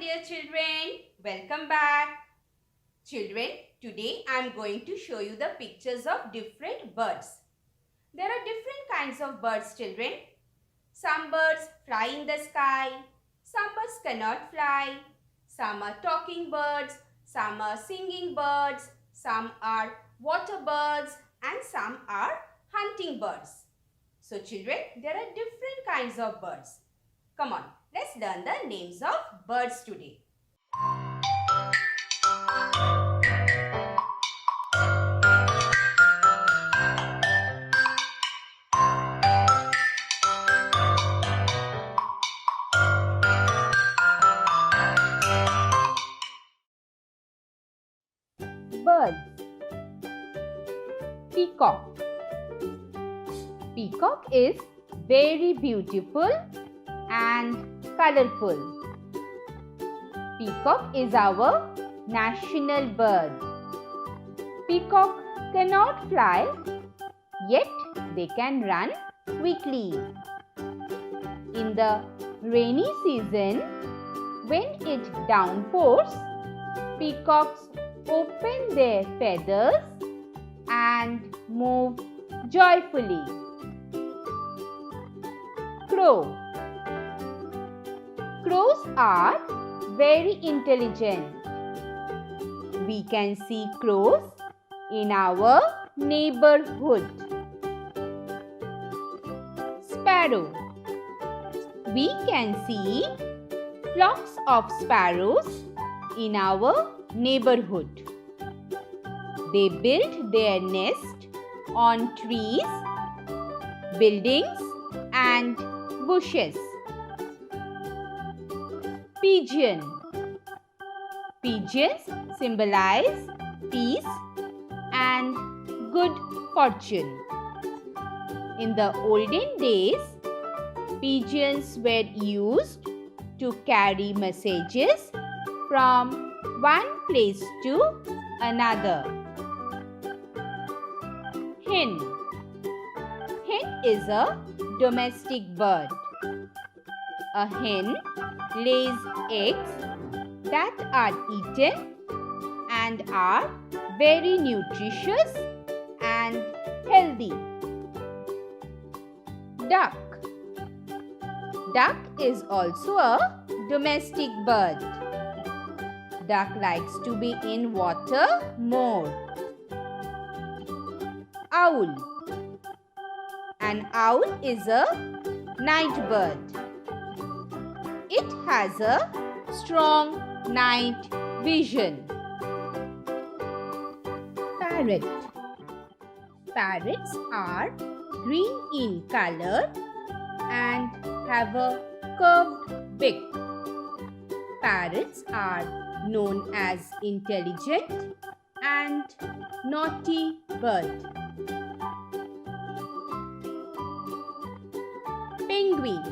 dear children. Welcome back. Children, today I am going to show you the pictures of different birds. There are different kinds of birds, children. Some birds fly in the sky. Some birds cannot fly. Some are talking birds. Some are singing birds. Some are water birds. And some are hunting birds. So children, there are different kinds of birds. Come on, let's learn the names of birds today. Birds. Peacock. Peacock is very beautiful and colorful. Peacock is our national bird. Peacock cannot fly, yet they can run quickly. In the rainy season, when it downpours, peacocks open their feathers and move joyfully. Crow. Crows are very intelligent. We can see crows in our neighborhood. Sparrow. We can see flocks of sparrows in our neighborhood. They build their nest on trees, buildings, and bushes. Pigeon. Pigeons symbolize peace and good fortune. In the olden days, pigeons were used to carry messages from one place to another. Hen. Hen is a domestic bird. A hen lays eggs that are eaten and are very nutritious and healthy. Duck. Duck is also a domestic bird. Duck likes to be in water more. Owl. An owl is a night bird. It has a strong night vision. Parrot. Parrots are green in color and have a curved beak. Parrots are known as intelligent and naughty bird. Penguin.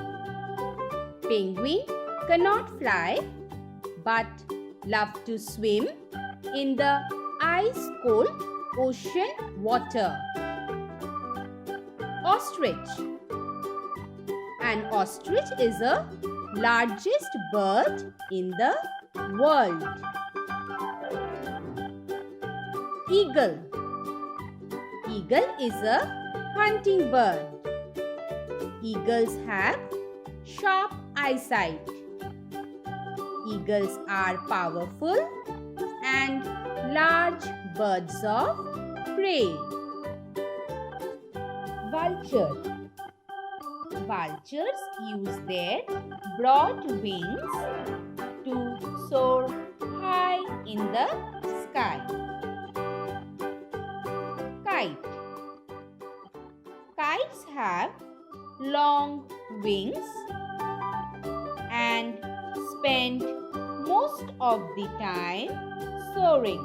Penguin cannot fly but love to swim in the ice-cold ocean water. Ostrich. An ostrich is the largest bird in the world. Eagle. Eagle is a hunting bird. Eagles have sharp eyesight. Eagles are powerful and large birds of prey. Vulture. Vultures use their broad wings to soar high in the sky. Kite. Kites have long wings and spend most of the time soaring.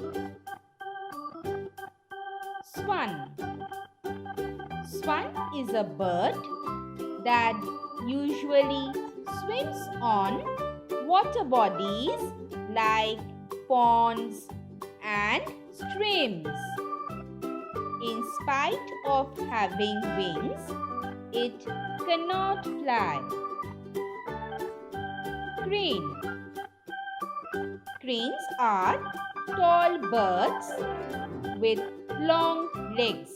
Swan. Swan is a bird that usually swims on water bodies like ponds and streams. In spite of having wings, it cannot fly. Crane. Cranes are tall birds with long legs.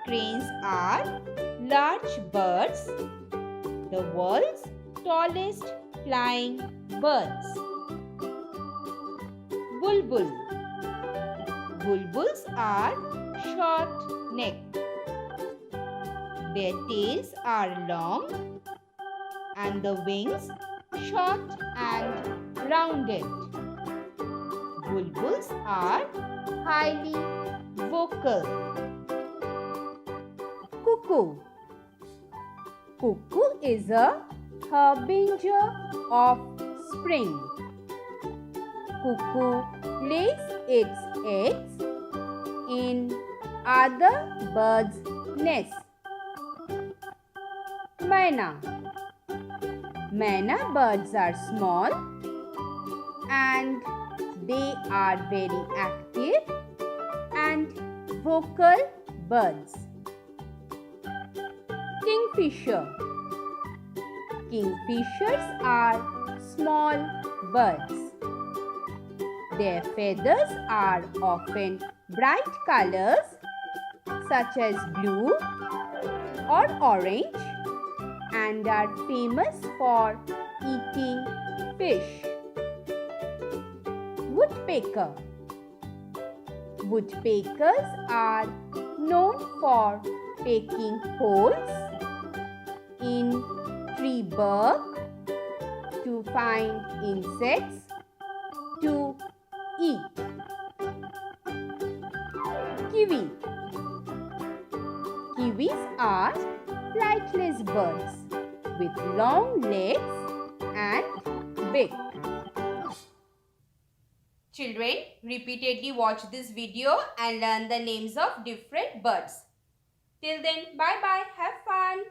Cranes are large birds, the world's tallest flying birds. Bulbul. Bulbuls are short-necked. Their tails are long and the wings short and rounded. Bulbuls are highly vocal. Cuckoo. Cuckoo is a harbinger of spring. Cuckoo lays its eggs in other birds' nests. Myna. Myna birds are small and they are very active and vocal birds. Kingfisher. Kingfishers are small birds. Their feathers are often bright colors such as blue or orange and are famous for eating fish. Woodpecker. Woodpeckers are known for pecking holes in tree bark to find insects to eat. Kiwi. Kiwis are flightless birds with long legs and beak. Children, repeatedly watch this video and learn the names of different birds. Till then, bye-bye. Have fun.